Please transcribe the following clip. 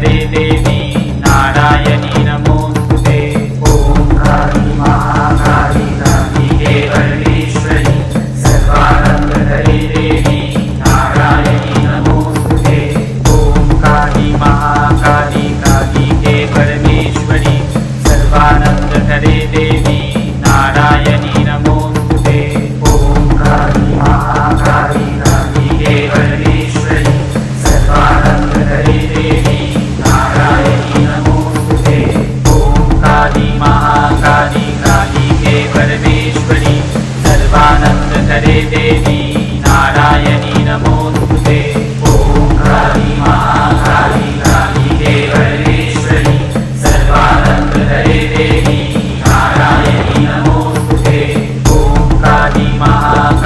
करे देवी नारायणी नमोस्तुते। ओम काली महाकाली कालिके परमेश्वरी सर्वानंद करे देवी नारायणी नमोस्तुते। ओम काली महाकाली कालिके परमेश्वरी सर्वानंद करे देवी नारायणी नमोस्तुते। ओम काली महाकाली कालिके परमेश्वरी सर्वानंद करे देवी नारायणी नमोस्तुते। ओम काली महाकाली कालिके परमेश्वरी सर्वानंद करे देवी